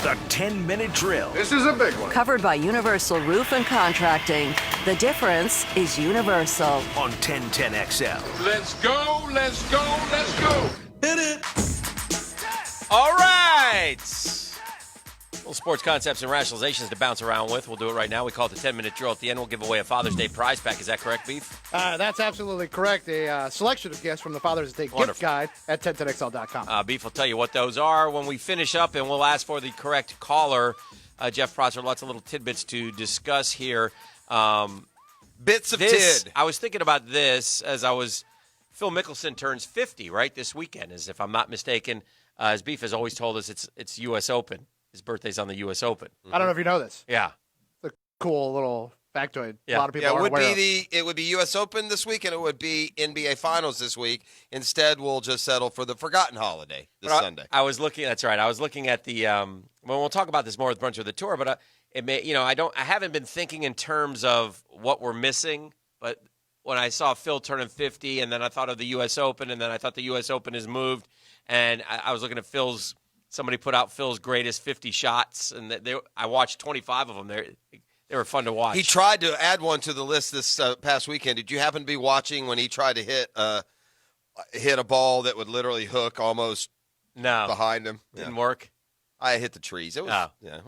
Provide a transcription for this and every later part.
The 10-minute drill. This is a big one. Covered by Universal Roof and Contracting. The difference is Universal. On 1010XL. Let's go, let's go, let's go. Hit it. All right. Little sports concepts and rationalizations to bounce around with. We'll do it right now. We call it the 10-minute drill. At the end, we'll give away a Father's Day prize pack. Is that correct, Beef? That's absolutely correct. A selection of gifts from the Father's Day gift guide at 1010XL.com. Beef will tell you what those are when we finish up, and we'll ask for the correct caller. Jeff Prosser, lots of little tidbits to discuss here. Bits of tid. I was thinking about this as Phil Mickelson turns 50, right, this weekend, as if I'm not mistaken. As Beef has always told us, it's U.S. Open. His birthday's on the U.S. Open. I don't know if you know this. Yeah. It's a cool little factoid. Yeah. A lot of people aren't aware of. It would be U.S. Open this week, and it would be NBA Finals this week. Instead, we'll just settle for the forgotten holiday this Sunday. I was looking. That's right. I was looking at the. Well, we'll talk about this more with Brunch of the Tour, but it may. I haven't been thinking in terms of what we're missing. But when I saw Phil turning 50, and then I thought of the U.S. Open, and then I thought the U.S. Open has moved, and I was looking at Phil's. Somebody put out Phil's greatest 50 shots, and I watched 25 of them. They were fun to watch. He tried to add one to the list this past weekend. Did you happen to be watching when he tried to hit a ball that would literally hook almost behind him? Didn't work. I hit the trees.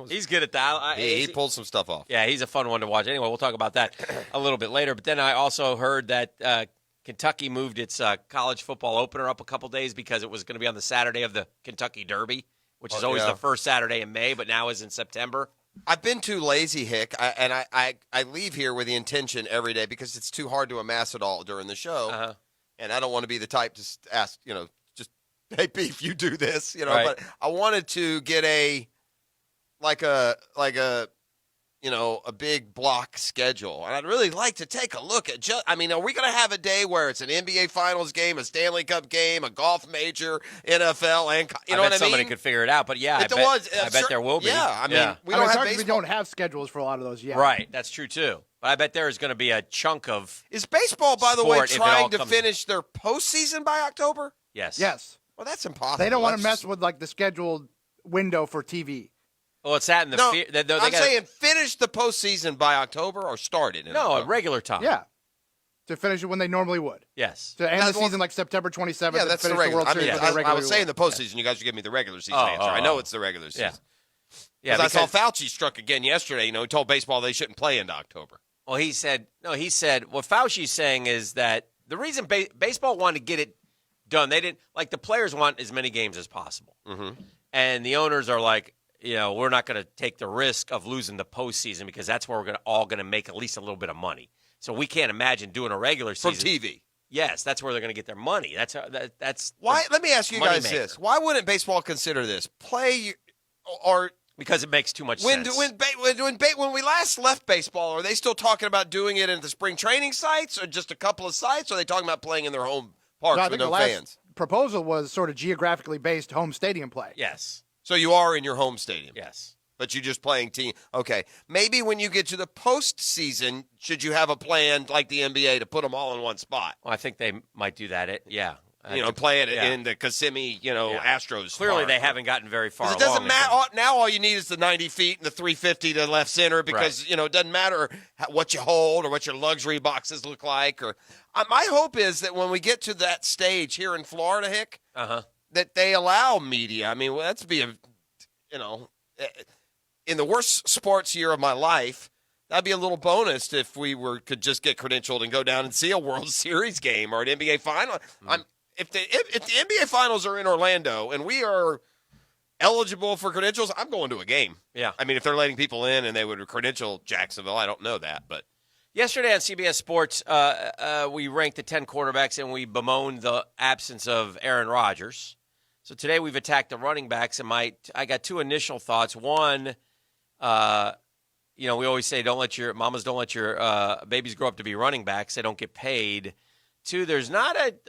He's good at that. He pulled some stuff off. Yeah, he's a fun one to watch. Anyway, we'll talk about that a little bit later. But then I also heard that Kentucky moved its college football opener up a couple days because it was going to be on the Saturday of the Kentucky Derby, which is always the first Saturday in May, but now is in September. I've been too lazy, Hick, and I leave here with the intention every day because it's too hard to amass it all during the show, and I don't want to be the type to ask, just, hey, Beef, you do this, Right. But I wanted to get a big block schedule. And I'd really like to take a look at are we going to have a day where it's an NBA Finals game, a Stanley Cup game, a golf major, NFL, and I bet somebody could figure it out, but yeah, I bet there will be. Yeah, we don't have baseball. We don't have schedules for a lot of those yet. Right, that's true too. But I bet there is going to be a chunk of Is baseball, by the way, sport if it trying all to comes- finish their postseason by October? Yes. Well, that's impossible. They don't want to That's mess with the scheduled window for TV. Well, it's that in the I'm saying finish the postseason by October or start it. a regular time. Yeah. To finish it when they normally would. Yes. To end the season September 27th. Yeah, and that's the finish regular. World Series when they I regularly was saying would. the postseason. You guys should give me the regular season answer. I know it's the regular season. Yeah, Because I saw Fauci struck again yesterday. He told baseball they shouldn't play into October. Well, he said what Fauci's saying is that the reason baseball wanted to get it done, they didn't like the players want as many games as possible. Mm-hmm. And the owners are like, we're not going to take the risk of losing the postseason because that's where we're all going to make at least a little bit of money. So we can't imagine doing a regular season From TV. Yes, that's where they're going to get their money. That's why. Let me ask you guys moneymaker. this: why wouldn't baseball consider this or because it makes too much sense. When we last left baseball, are they still talking about doing it in the spring training sites or just a couple of sites? Or are they talking about playing in their home parks I with think no the last fans? proposal was sort of geographically based home stadium play. Yes. So you are in your home stadium. Yes. But you're just playing team. Okay. Maybe when you get to the postseason, should you have a plan like the NBA to put them all in one spot? Well, I think they might do that. Play it in the Kissimmee, Astros. Clearly, park. they haven't gotten very far. It doesn't matter. Now all you need is the 90 feet and the 350 to left center because, it doesn't matter what you hold or what your luxury boxes look like. Or my hope is that when we get to that stage here in Florida, Hick, that they allow media. I mean, that's in the worst sports year of my life, that'd be a little bonus if we could just get credentialed and go down and see a World Series game or an NBA final. If the NBA finals are in Orlando and we are eligible for credentials, I'm going to a game. Yeah. I mean, if they're letting people in and they would credential Jacksonville, I don't know that, but. Yesterday on CBS Sports, we ranked the 10 quarterbacks and we bemoaned the absence of Aaron Rodgers. So today we've attacked the running backs, and I got two initial thoughts. One, we always say don't let your babies grow up to be running backs. They don't get paid. Two, there's not it's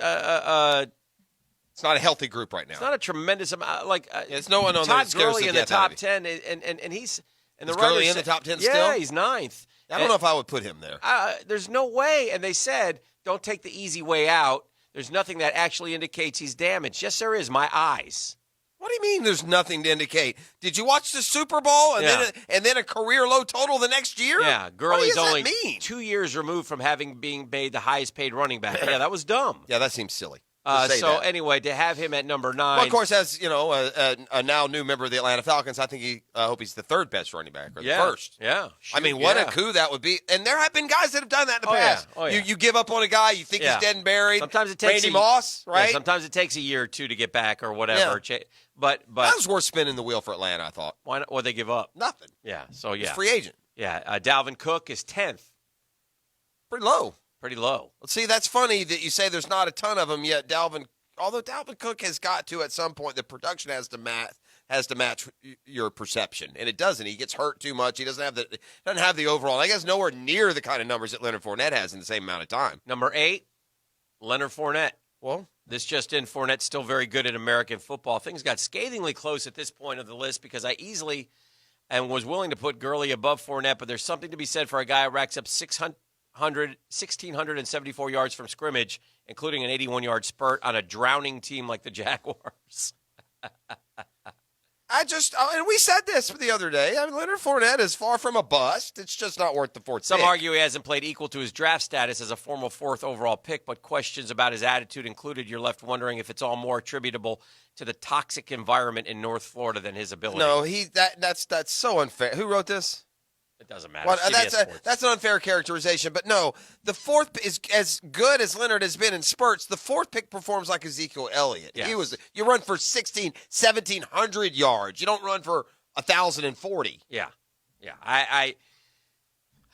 not a healthy group right now. It's not a tremendous amount. It's no one on Todd there Gurley in the top 10, and he's Is Gurley in the top 10 still? Yeah, he's ninth. I don't know if I would put him there. There's no way. And they said, don't take the easy way out. There's nothing that actually indicates he's damaged. Yes, there is. My eyes. What do you mean there's nothing to indicate? Did you watch the Super Bowl and then a career low total the next year? Yeah, Gurley's only mean? 2 years removed from being made the highest paid running back. Yeah, that was dumb. Yeah, that seems silly. Anyway, to have him at number 9. Well, of course, as a now new member of the Atlanta Falcons, I think I hope he's the third best running back or the first. Yeah. I mean, what a coup that would be. And there have been guys that have done that in the past. Yeah. Oh, yeah. You give up on a guy, you think he's dead and buried. Sometimes it takes Randy Moss, right? Yeah, sometimes it takes a year or two to get back or whatever. Yeah. But that was worth spinning the wheel for Atlanta, I thought. Why not? What they give up? Nothing. Yeah. So He's free agent. Yeah. Dalvin Cook is 10th. Pretty low. Pretty low. Well, see, that's funny that you say there's not a ton of them yet. Although Dalvin Cook has got to at some point, the production has to match your perception, and it doesn't. He gets hurt too much. He doesn't have the overall. I guess nowhere near the kind of numbers that Leonard Fournette has in the same amount of time. Number 8, Leonard Fournette. Well, this just in, Fournette's still very good at American football. Things got scathingly close at this point of the list because I easily and was willing to put Gurley above Fournette, but there's something to be said for a guy who racks up 1,674 yards from scrimmage, including an 81-yard spurt on a drowning team like the Jaguars. And we said this the other day. I mean, Leonard Fournette is far from a bust. It's just not worth the fourth Some pick. argue he hasn't played equal to his draft status as a former 4th overall pick, but questions about his attitude included. You're left wondering if it's all more attributable to the toxic environment in North Florida than his ability. No, that's so unfair. Who wrote this? It doesn't matter. Well, CBS Sports. that's an unfair characterization. But no, the 4th is as good as Leonard has been in spurts. The 4th pick performs like Ezekiel Elliott. Yes. You run for 1,700 yards. You don't run for 1,040. Yeah. I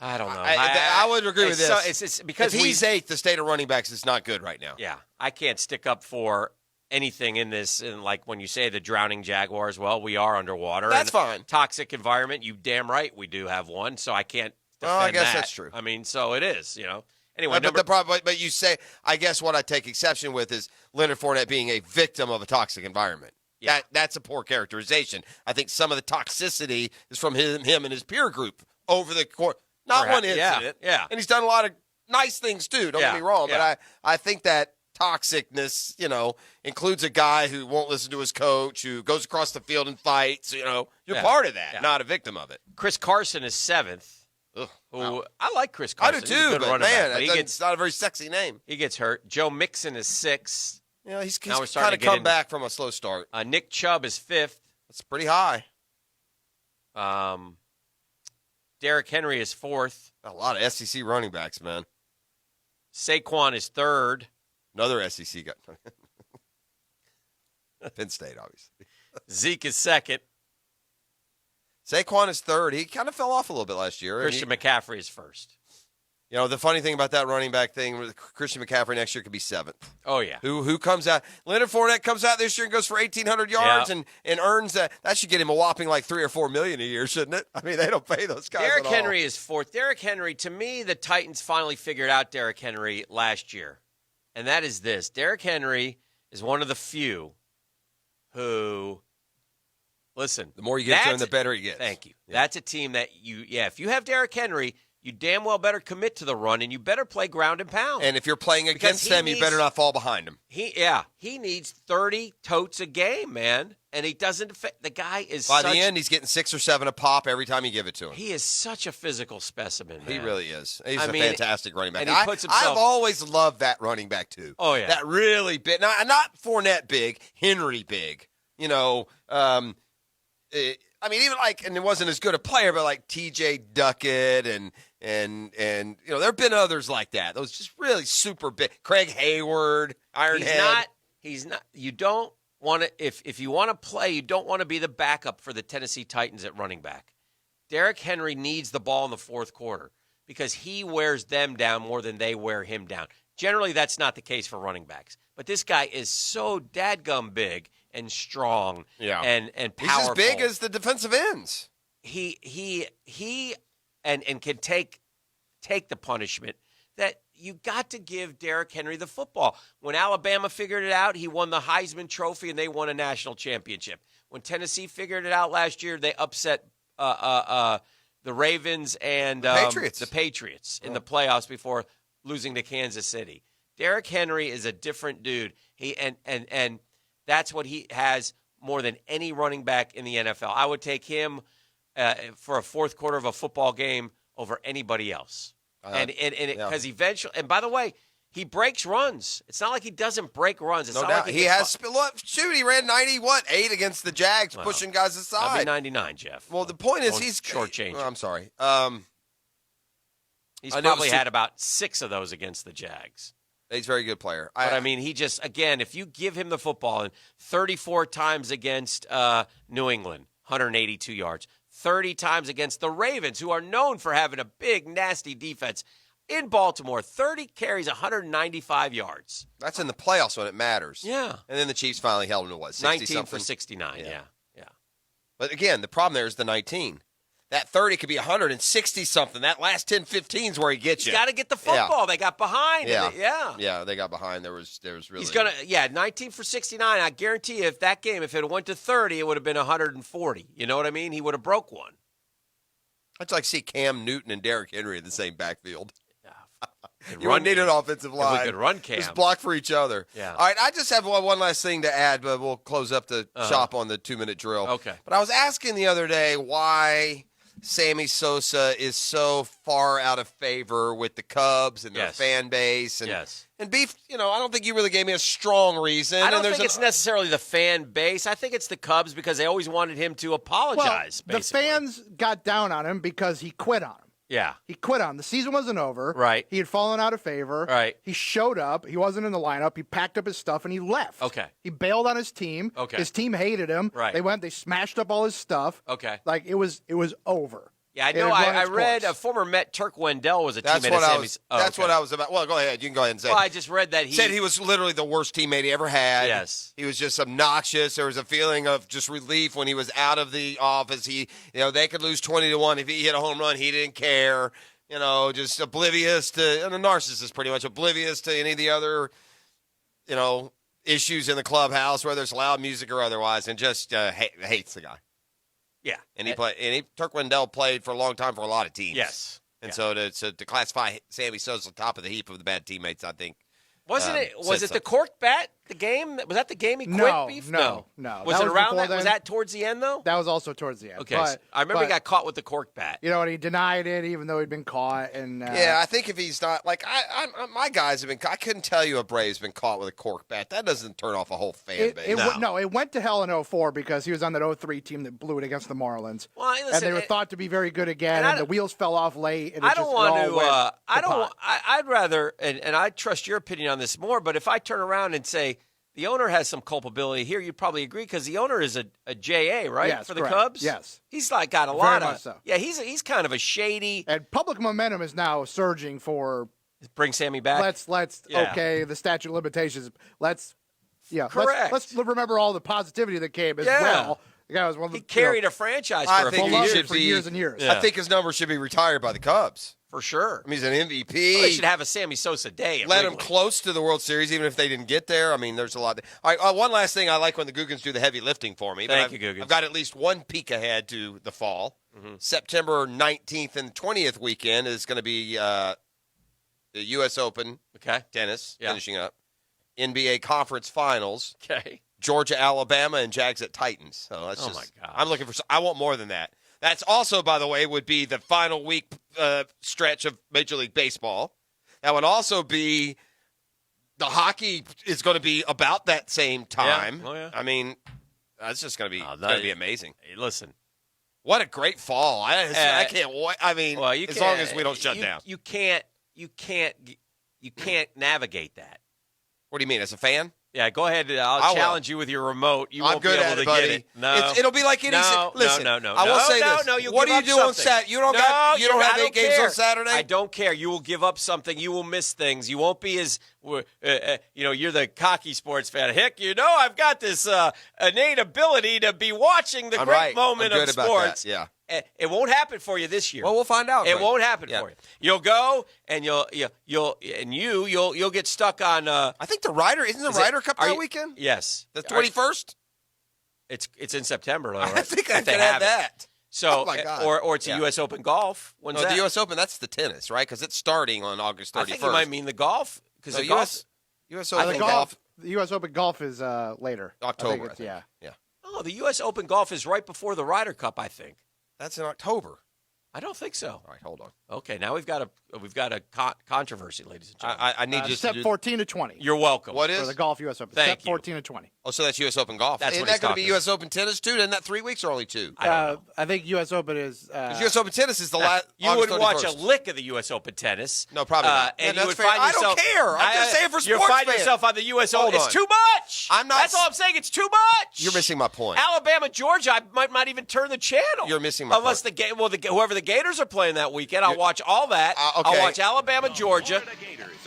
don't know. I would agree with this. It's because if he's 8th, the state of running backs is not good right now. Yeah, I can't stick up for anything in this. And like when you say the drowning Jaguars, well, we are underwater. That's fine. Toxic environment, you damn right we do have one. So I can't defend I guess that. that's true. I mean, so it is. Anyway, but you say, I guess what I take exception with is Leonard Fournette being a victim of a toxic environment. Yeah. That's a poor characterization. I think some of the toxicity is from him and his peer group over the course. Not one incident. Yeah. And he's done a lot of nice things too, don't get me wrong. Yeah. But I think that toxicness, includes a guy who won't listen to his coach, who goes across the field and fights. You're part of that, not a victim of it. Chris Carson is 7th. Wow. I like Chris I Carson. do He's a too, good but running back, man, it's not a very sexy name. He gets hurt. Joe Mixon is 6th. He's Now we're kind starting of to get come back from a slow start. Nick Chubb is 5th. That's pretty high. Derrick Henry is 4th. A lot of SEC running backs, man. Saquon is 3rd. Another SEC guy. Penn State, obviously. Zeke is 2nd. Saquon is 3rd. He kind of fell off a little bit last year. Christian McCaffrey is 1st. The funny thing about that running back thing, with Christian McCaffrey next year could be 7th. Oh, yeah. Who comes out? Leonard Fournette comes out this year and goes for 1,800 yards and earns that. That should get him a whopping like $3 or $4 million a year, shouldn't it? I mean, they don't pay those guys. Derrick at all. Henry is 4th. Derrick Henry, to me, the Titans finally figured out Derrick Henry last year. And that is this. Derrick Henry is one of the few who, listen. The more you get to him, the better he gets. Thank you. Yeah. That's a team that if you have Derrick Henry, you damn well better commit to the run, and you better play ground and pound. And if you're playing against them, you better not fall behind him. He needs 30 totes a game, man. And he doesn't – the guy is By the end, he's getting 6 or 7 a pop every time you give it to him. He is such a physical specimen, man. He really is. He's a fantastic running back. And he puts himself, I've always loved that running back, too. Oh, yeah. That really big – not Fournette big, Henry big. Even and it wasn't as good a player, but like T.J. Duckett and there have been others like that. Those just really super big. Craig Hayward, Ironhead. He's not. You don't want to. If you want to play, you don't want to be the backup for the Tennessee Titans at running back. Derrick Henry needs the ball in the fourth quarter because he wears them down more than they wear him down. Generally, that's not the case for running backs. But this guy is so dadgum big and strong and powerful. He's as big as the defensive ends. He and can take the punishment that you got to give Derrick Henry the football. When Alabama figured it out, he won the Heisman Trophy and they won a national championship. When Tennessee figured it out last year, they upset the Ravens and the Patriots in the playoffs before losing to Kansas City. Derrick Henry is a different dude. And that's what he has more than any running back in the NFL. I would take him for a fourth quarter of a football game over anybody else. Because eventually, and by the way, he breaks runs. It's not like he doesn't break runs. It's No not doubt. like He has. Look, shoot, he ran 8 against the Jags, pushing guys aside. That'd be 99, Jeff. Well, the point is he's shortchanged. I'm sorry. He's probably had about 6 of those against the Jags. He's a very good player. But, I mean, he just, again, if you give him the football, and 34 times against New England, 182 yards, 30 times against the Ravens, who are known for having a big, nasty defense, in Baltimore, 30 carries, 195 yards. That's in the playoffs when it matters. Yeah. And then the Chiefs finally held him to what, 60 19 for 69, yeah. But again, the problem there is the 19. That 30 could be 160-something. That last 10, 15 is where he gets you. He's got to get the football. Yeah. They got behind. Yeah, they got behind. There was really. He's going to, 19 for 69. I guarantee you if that game, if it went to 30, it would have been 140. You know what I mean? He would have broke one. I'd like to see Cam Newton and Derrick Henry in the same backfield. You wouldn't need an offensive line. We could run Cam. Just block for each other. Yeah. All right, I just have one last thing to add, but we'll close up the shop on the 2-minute drill. Okay. But I was asking the other day why Sammy Sosa is so far out of favor with the Cubs and their fan base. And Beef, I don't think you really gave me a strong reason. I don't think it's necessarily the fan base. I think it's the Cubs because they always wanted him to apologize, well, basically. The fans got down on him because he quit on him. Yeah. He quit on him. The season wasn't over. Right. He had fallen out of favor. Right. He showed up. He wasn't in the lineup. He packed up his stuff and he left. Okay. He bailed on his team. Okay. His team hated him. Right. They smashed up all his stuff. Okay. Like it was over. Yeah, I know. I read a former Met, Turk Wendell, was a teammate of Sammy's. That's what I was about. Well, go ahead. You can go ahead and say. Well, I just read that he said he was literally the worst teammate he ever had. Yes. He was just obnoxious. There was a feeling of just relief when he was out of the office. They could lose 20-1 if he hit a home run. He didn't care. Just oblivious to, and a narcissist pretty much, oblivious to any of the other, issues in the clubhouse, whether it's loud music or otherwise, and just hates the guy. Yeah. And Turk Wendell played for a long time for a lot of teams. Yes. And so to classify Sammy Sosa top of the heap of the bad teammates, I think. Was it the cork bat? The game? Was that the game he quit, No, Beef? no. Was it around that? Was that towards the end, though? That was also towards the end. Okay. I remember he got caught with the cork bat. And he denied it even though he'd been caught. And yeah, I think if he's not, my guys have been, I couldn't tell you a Brave's been caught with a cork bat. That doesn't turn off a whole fan base. It went to hell in 2004 because he was on that 2003 team that blew it against the Marlins. Well, listen, and they were thought to be very good again, and the wheels fell off late. And I don't want to. I'd rather, and I trust your opinion on this more. But if I turn around and say the owner has some culpability here, you'd probably agree because the owner is a JA, right? Yes, for the correct. Cubs. Yes, he's got a lot Very of. much so. Yeah, he's kind of a shady. And public momentum is now surging for bring Sammy back. Okay, the statute of limitations. Correct. Let's remember all the positivity that came as well. The guy was one of the, he carried a franchise for years and years. Yeah. I think his number should be retired by the Cubs. For sure. I mean, he's an MVP. Well, they should have a Sammy Sosa day. Let him close to the World Series, even if they didn't get there. I mean, there's a lot. All right, one last thing. I like when the Googans do the heavy lifting for me. Thank you, Googans. I've got at least one peek ahead to the fall. Mm-hmm. September 19th and 20th weekend is going to be the U.S. Open tennis finishing up. NBA Conference Finals. Okay. Georgia, Alabama, and Jags at Titans. So that's my God. I'm looking for. I want more than that. That's also, by the way, would be the final week stretch of Major League Baseball. That would also be the hockey is going to be about that same time. Yeah. Oh, yeah. I mean, that's just going to be amazing. Hey, listen, what a great fall! I can't wait. I mean, as long as we don't shut down, you can't navigate that. What do you mean, as a fan? Yeah, go ahead. I'll challenge you with your remote. You won't be able to get it. No, it'll be like any. Listen, no. I will say this. No, what do you do on Saturday? You don't have 8 games on Saturday. I don't care. You will give up something. You will miss things. You won't be as you're the cocky sports fan. Heck, I've got this innate ability to be watching the great moment of sports. Yeah. It won't happen for you this year. Well, we'll find out. It won't happen for you. You'll go and you'll get stuck on. I think the Ryder Cup that weekend. Yes, the 21st. It's in September. Though, right? I think I can have that. So, oh my God. or it's a U.S. Open golf. When's that? The U.S. Open, that's the tennis, right? Because it's starting on August 31st. I think you might mean the golf because U.S. Open golf. The U.S. Open golf is later. October. Yeah. Oh, No, the U.S. Open golf is right before the Ryder Cup, I think. That's in October. I don't think so. All right, hold on. Okay, now we've got a controversy, ladies and gentlemen. I need you to Step do 14 to 20. You're welcome. What For is? the golf U.S. Open. Thank Step you. 14 to 20. Oh, so that's U.S. Open golf. That's Isn't what that he's going to be talking U.S. Open tennis too? Isn't that 3 weeks or only 2? I don't know. I think U.S. Open is. U.S. Open tennis is the last. You wouldn't watch a lick of the U.S. Open tennis. No, probably not. And Yeah, you that's would fair. find I yourself. don't care. I'm just saying for You sports find fans. yourself on the U.S. Hold Open. on. It's too much. I'm not That's all I'm saying. It's too much. You're missing my point. Alabama, Georgia. I might not even turn the channel. You're missing my Unless point. whoever the Gators are playing that weekend, I'll watch all that. Okay. I'll watch Alabama, Georgia.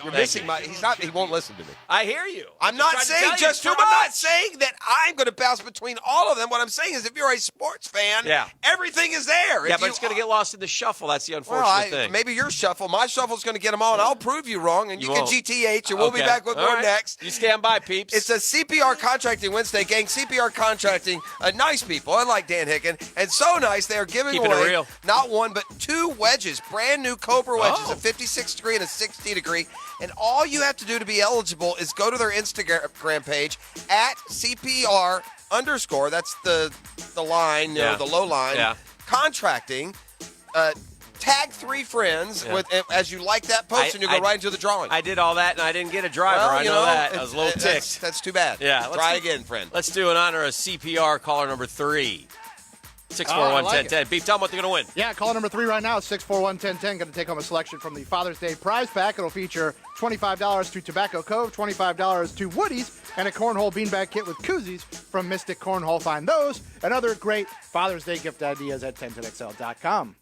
You're missing my. He's not. He won't listen to me. I hear you. I'm not trying to saying tell you just. it's too I'm not much. saying that I'm going to bounce between all of them. What I'm saying is, if you're a sports fan, Yeah. everything is there. Yeah, If but you- it's going to get lost in the shuffle. That's the unfortunate Well, thing. maybe your shuffle. My shuffle's going to get them all, and I'll prove you wrong. And you can won't. GTH, and we'll be Okay. back with All more right. next. You stand by, peeps. It's a CPR Contracting Wednesday, gang. CPR Contracting, nice people, unlike Dan Hicken, and so nice they are giving Keeping it away real. not one but 2 wedges, brand new Cobra wedges, Oh. a 56 degree and a 60 degree. And all you have to do to be eligible is go to their Instagram page at CPR _ that's the line, Yeah. the low line, Yeah. contracting. Tag 3 friends Yeah. with as you like that post, and you go right into the drawing. I did all that, and I didn't get a driver. Well, I you know that. I was a little that's- ticked. That's too bad. Yeah, let's Try do- again, friend. Let's do in honor of CPR caller number 3. I 641-1010. like Beef, tell them what they're going to win. Yeah, call number 3 right now, 641-1010. Going to take home a selection from the Father's Day prize pack. It'll feature $25 to Tobacco Cove, $25 to Woody's, and a cornhole beanbag kit with koozies from Mystic Cornhole. Find those and other great Father's Day gift ideas at 1010XL.com.